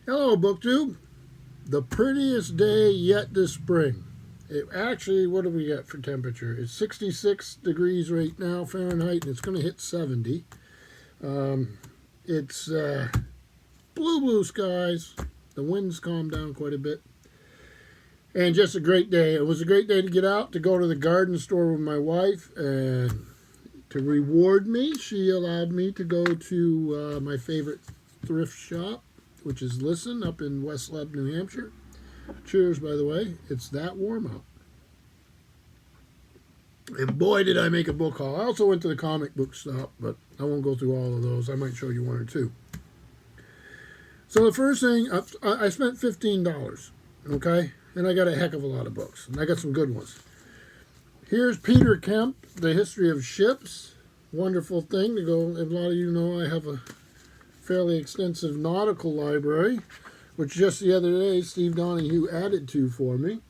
Hello, BookTube. The prettiest day yet this spring. Actually, what do we got for temperature? It's 66 degrees right now Fahrenheit, and it's going to hit 70. It's blue skies. The wind's calmed down quite a bit. And just a great day. It was a great day to get out, to go to the garden store with my wife, and to reward me, she allowed me to go to my favorite thrift shop, which is Listen, up in West Leb, New Hampshire. Cheers, by the way. It's that warm out. And boy, did I make a book haul. I also went to the comic book shop, but I won't go through all of those. I might show you one or two. So the first thing, I spent $15, okay? And I got a heck of a lot of books. And I got some good ones. Here's Peter Kemp, The History of Ships. Wonderful thing to go. A lot of you know I have a fairly extensive nautical library, which just the other day Steve Donahue added to for me.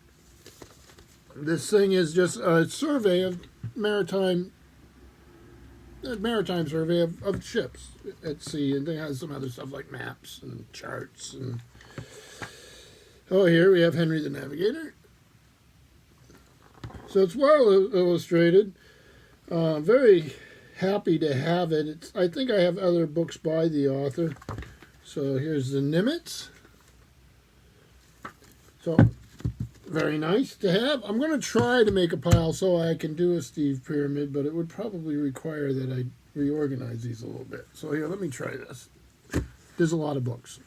This thing is just a survey of maritime survey of ships at sea, and it has some other stuff like maps and charts. And oh, here we have Henry the Navigator. So it's well illustrated. Very happy to have it. I think I have other books by the author. So here's the Nimitz. So very nice to have. I'm going to try to make a pile so I can do a Steve pyramid, but it would probably require that I reorganize these a little bit. So here, let me try this. There's a lot of books.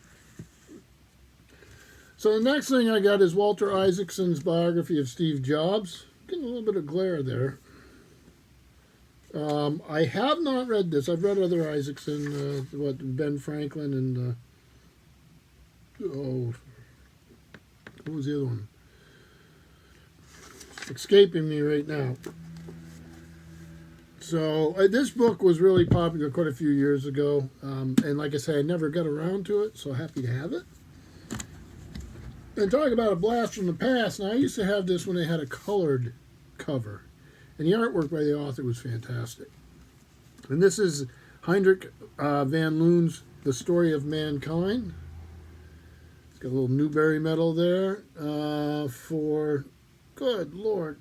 So the next thing I got is Walter Isaacson's biography of Steve Jobs. Getting a little bit of glare there. I have not read this. I've read other Isaacson, Ben Franklin and, what was the other one? Escaping me right now. So this book was really popular quite a few years ago. And like I said, I never got around to it, so happy to have it. And talk about a blast from the past. Now, I used to have this when they had a colored cover. And the artwork by the author was fantastic. And this is Heinrich van Loon's The Story of Mankind. It's got a little Newbery medal there for, good Lord,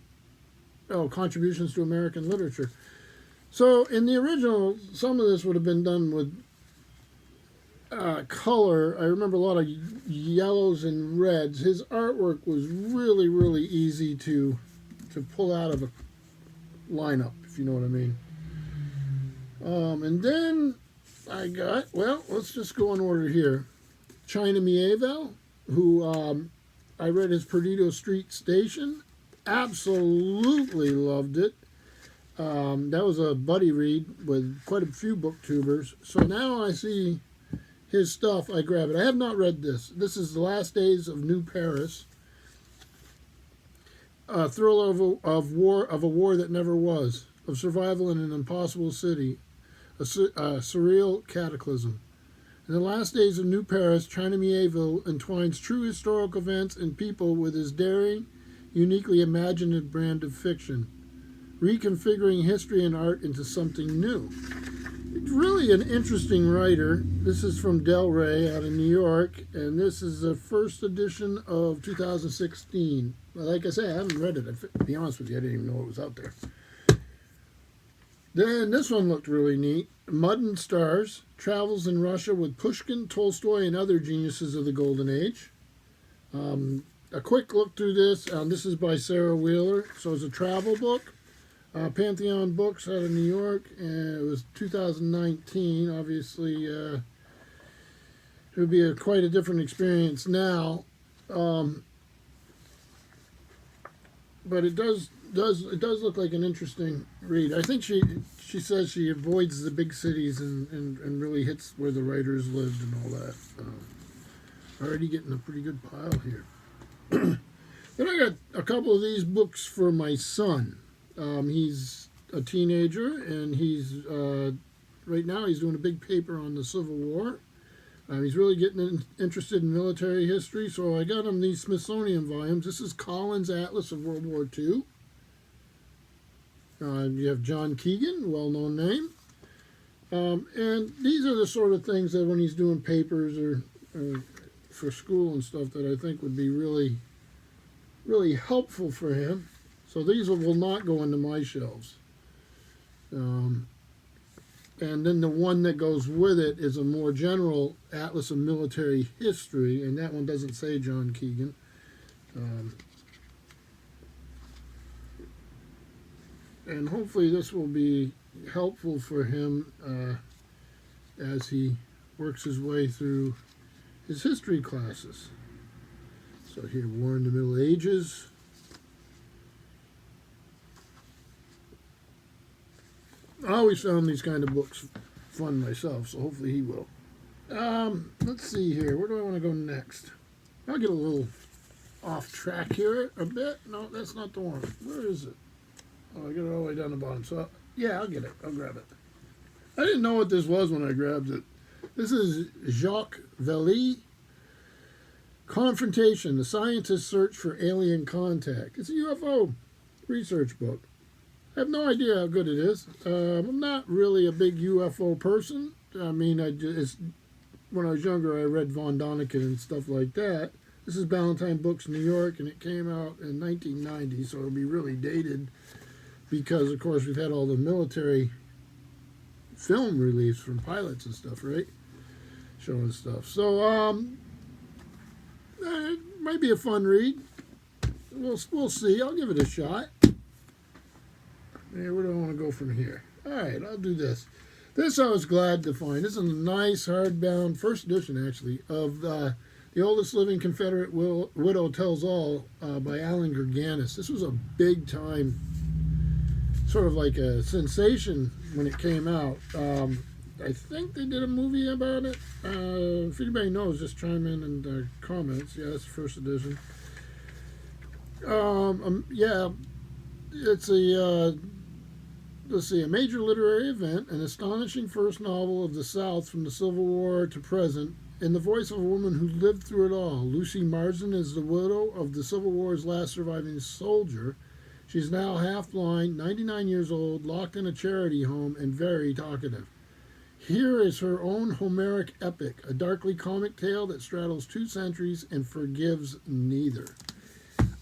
contributions to American literature. So in the original, some of this would have been done with color. I remember a lot of yellows and reds. His artwork was really, really easy to pull out of a lineup, if you know what I mean. And then I got, well, let's just go in order here. China Miéville, who I read his Perdido Street Station. Absolutely loved it. That was a buddy read with quite a few booktubers. So now I see his stuff, I grab it. I have not read this. This is The Last Days of New Paris. A thriller of a war that never was, of survival in an impossible city, a surreal cataclysm. In The Last Days of New Paris, China Miéville entwines true historical events and people with his daring, uniquely imaginative brand of fiction, reconfiguring history and art into something new. It's really an interesting writer. This is from Del Rey out of New York, and this is the first edition of 2016. Like I say, I haven't read it. To be honest with you, I didn't even know it was out there. Then this one looked really neat. Mud and Stars, travels in Russia with Pushkin, Tolstoy, and other geniuses of the Golden Age. A quick look through this. This is by Sarah Wheeler. So it's a travel book. Pantheon Books out of New York. And it was 2019. Obviously, it would be quite a different experience now. But it does look like an interesting read. I think she says she avoids the big cities and really hits where the writers lived and all that. Already getting a pretty good pile here. Then I got a couple of these books for my son. He's a teenager, and he's right now he's doing a big paper on the Civil War. He's really getting interested in military history, so I got him these Smithsonian volumes. This is Collins' Atlas of World War II. You have John Keegan, well-known name. And these are the sort of things that when he's doing papers or for school and stuff that I think would be really, really helpful for him. So these will not go into my shelves. And then the one that goes with it is a more general Atlas of Military History, and that one doesn't say John Keegan. And hopefully this will be helpful for him as he works his way through his history classes. So here, War in the Middle Ages. I always found these kind of books fun myself, so hopefully he will. Let's see here. Where do I want to go next? I'll get a little off track here a bit. No, that's not the one. Where is it? Oh, I got it all the way down the bottom. So, yeah, I'll get it. I'll grab it. I didn't know what this was when I grabbed it. This is Jacques Vallée, Confrontation, the Scientist's Search for Alien Contact. It's a UFO research book. I have no idea how good it is. I'm not really a big UFO person. I mean, when I was younger, I read Von Däniken and stuff like that. This is Ballantine Books, New York, and it came out in 1990, so it'll be really dated because, of course, we've had all the military film reliefs from pilots and stuff, right? Showing stuff. So, it might be a fun read. We'll see. I'll give it a shot. Hey, where do I want to go from here? All right, I'll do this. This I was glad to find. This is a nice hardbound, first edition actually, of The Oldest Living Confederate Widow Tells All by Alan Gurganis. This was a big time, sort of like a sensation when it came out. I think they did a movie about it. If anybody knows, just chime in the comments. Yeah, that's the first edition. Yeah, it's a... let's see, a major literary event, an astonishing first novel of the South from the Civil War to present, in the voice of a woman who lived through it all. Lucy Marsden is the widow of the Civil War's last surviving soldier. She's now half blind, 99 years old, locked in a charity home, and very talkative. Here is her own Homeric epic, a darkly comic tale that straddles 2 centuries and forgives neither.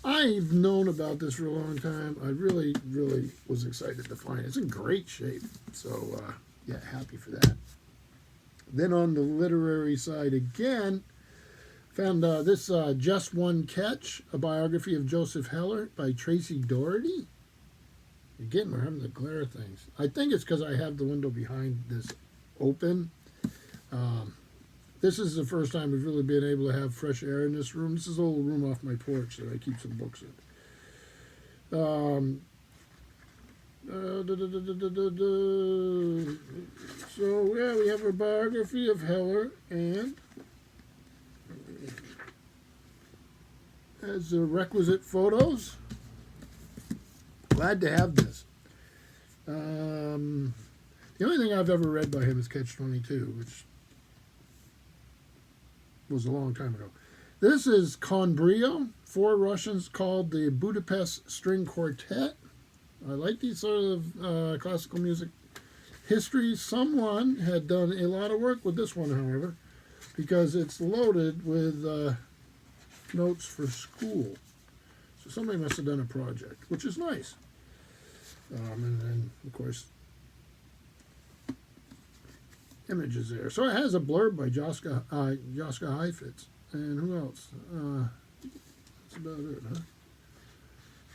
I've known about this for a long time. I really, really was excited to find it. It's in great shape. So, yeah, happy for that. Then on the literary side again, found this Just One Catch, a biography of Joseph Heller by Tracy Doherty. Again, we're having the glare things. I think it's because I have the window behind this open. This is the first time we've really been able to have fresh air in this room. This is a little room off my porch that I keep some books in. So, yeah, we have a biography of Heller, and has the requisite photos. Glad to have this. The only thing I've ever read by him is Catch-22, which was a long time ago. This is Brio, 4 Russians called the Budapest String Quartet. I like these sort of classical music history. Someone had done a lot of work with this one, however, because it's loaded with notes for school. So somebody must have done a project, which is nice. And then, of course, images there. So it has a blurb by Joska Heifetz. And who else? That's about it, huh?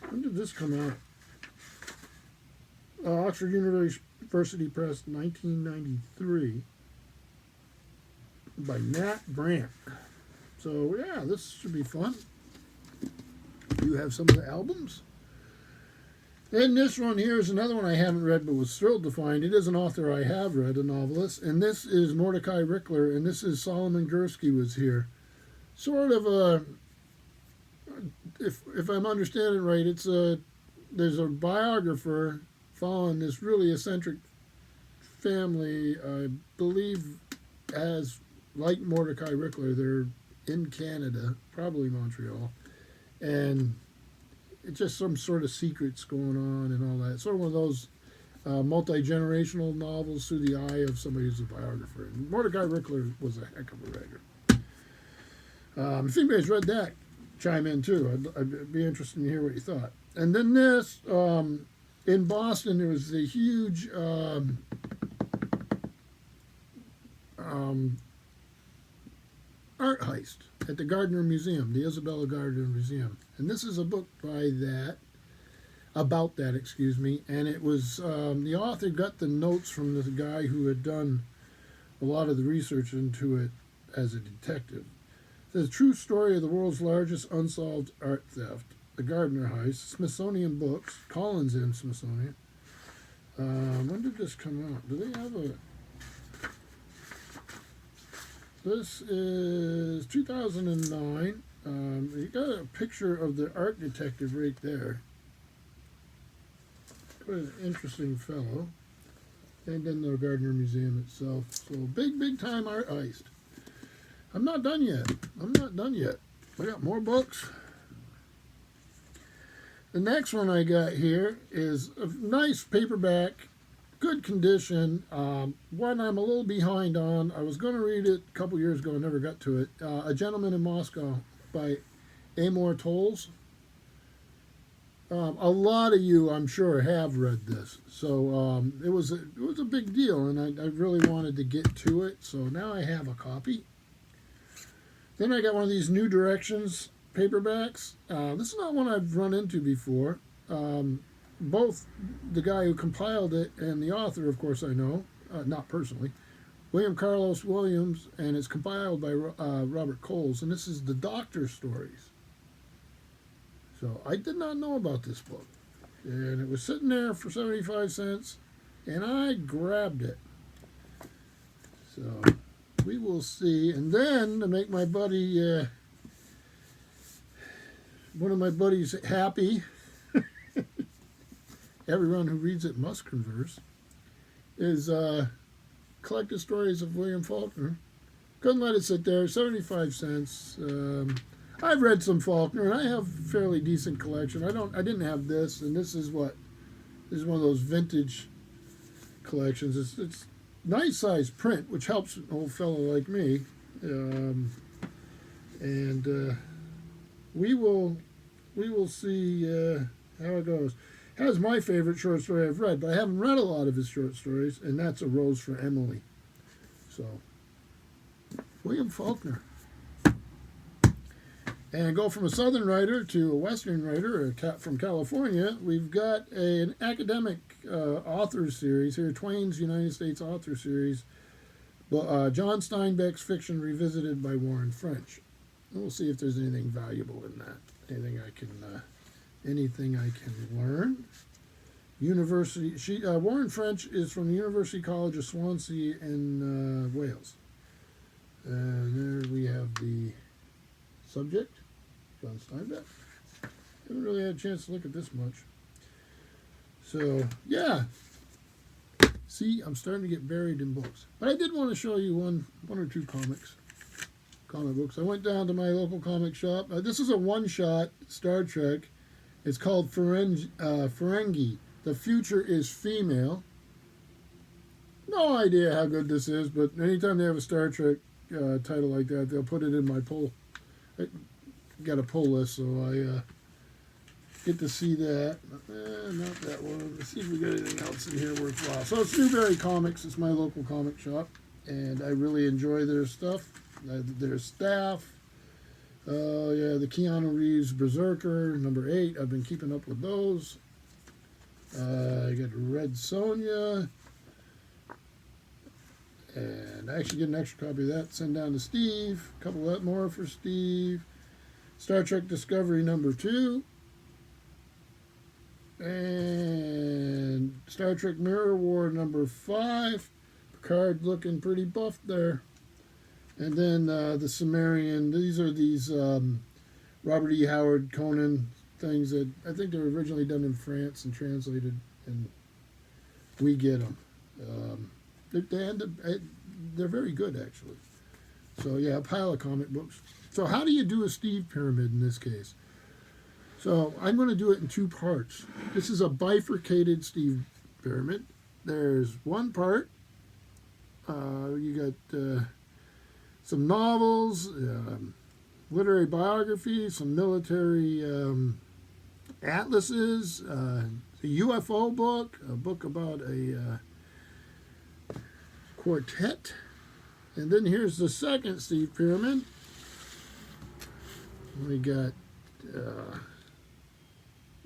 When did this come out? Oxford University Press, 1993. By Nat Brandt. So, yeah, this should be fun. You have some of the albums. And this one here is another one I haven't read but was thrilled to find. It is an author I have read, a novelist. And this is Mordecai Rickler, and this is Solomon Gursky was here. Sort of a, if I'm understanding right, there's a biographer following this really eccentric family, I believe, as like Mordecai Rickler, they're in Canada, probably Montreal, and it's just some sort of secrets going on and all that. Sort of one of those multi-generational novels through the eye of somebody who's a biographer. And Mordecai Rickler was a heck of a writer. If anybody's read that, chime in too. I'd be interested to hear what you thought. And then this, in Boston, there was a huge art heist at the Gardner Museum, the Isabella Gardner Museum. And this is a book about that, excuse me. And it was, the author got the notes from the guy who had done a lot of the research into it as a detective. It says, true story of the world's largest unsolved art theft, the Gardner heist, Smithsonian Books, Collins and Smithsonian. When did this come out? Do they have a... This is 2009. You got a picture of the art detective right there. Quite an interesting fellow. And then the Gardner Museum itself. So big time art heist. I'm not done yet. I got more books. The next one I got here is a nice paperback, good condition. One I'm a little behind on. I was going to read it a couple years ago. I never got to it. A Gentleman in Moscow by Amor Towles. A lot of you, I'm sure, have read this. So it was a big deal, and I really wanted to get to it. So now I have a copy. Then I got one of these New Directions paperbacks. This is not one I've run into before. Both the guy who compiled it and the author, of course, I know, not personally, William Carlos Williams, and it's compiled by Robert Coles, and this is the Doctor Stories. So I did not know about this book, and it was sitting there for 75 cents, and I grabbed it. So we will see. And then to make my buddy, one of my buddies happy, everyone who reads it must converse, is Collected Stories of William Faulkner. Couldn't let it sit there, 75 cents. I've read some Faulkner, and I have a fairly decent collection. I didn't have this, and this is one of those vintage collections. It's nice size print, which helps an old fellow like me. We will see how it goes. Has my favorite short story I've read, but I haven't read a lot of his short stories, and that's A Rose for Emily. So, William Faulkner. And go from a Southern writer to a Western writer from California. We've got an academic author series here, Twain's United States Author Series, John Steinbeck's fiction revisited by Warren French. And we'll see if there's anything valuable in that. Anything I can learn. Warren French is from the University College of Swansea in Wales. And there we have the subject, John Steinbeck. Haven't really had a chance to look at this much. So, yeah. See, I'm starting to get buried in books. But I did want to show you one or two comic books. I went down to my local comic shop. This is a one-shot Star Trek. It's called Ferengi. The Future is Female. No idea how good this is, but anytime they have a Star Trek title like that, they'll put it in my pull. I got a pull list, so I get to see that. Not that one. Let's see if we got anything else in here worthwhile. So it's Newberry Comics. It's my local comic shop, and I really enjoy their stuff. Their staff. The Keanu Reeves Berserker, number 8. I've been keeping up with those. I got Red Sonja. And I actually get an extra copy of that. Send down to Steve. A couple of more for Steve. Star Trek Discovery number 2. And Star Trek Mirror War number 5. Picard looking pretty buffed there. And then the Sumerian. These are these Robert E. Howard Conan things that I think they were originally done in France and translated, and we get them. They're very good, actually. So, yeah, a pile of comic books. So how do you do a Steve pyramid in this case? So I'm going to do it in 2 parts. This is a bifurcated Steve pyramid. There's one part. You got some novels, literary biography, some military atlases, a UFO book, a book about a quartet. And then here's the second Steve Pyramid. We got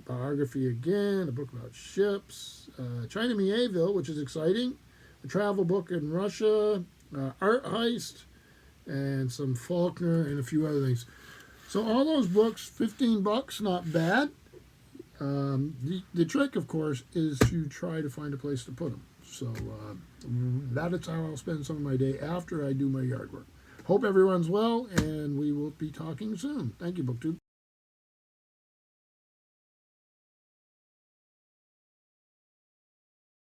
biography again, a book about ships, China Mieville, which is exciting, a travel book in Russia, art heist, and some Faulkner and a few other things. So all those books, $15, not bad. The trick, of course, is to try to find a place to put them. So that is how I'll spend some of my day after I do my yard work. Hope everyone's well, and we will be talking soon. Thank you, BookTube.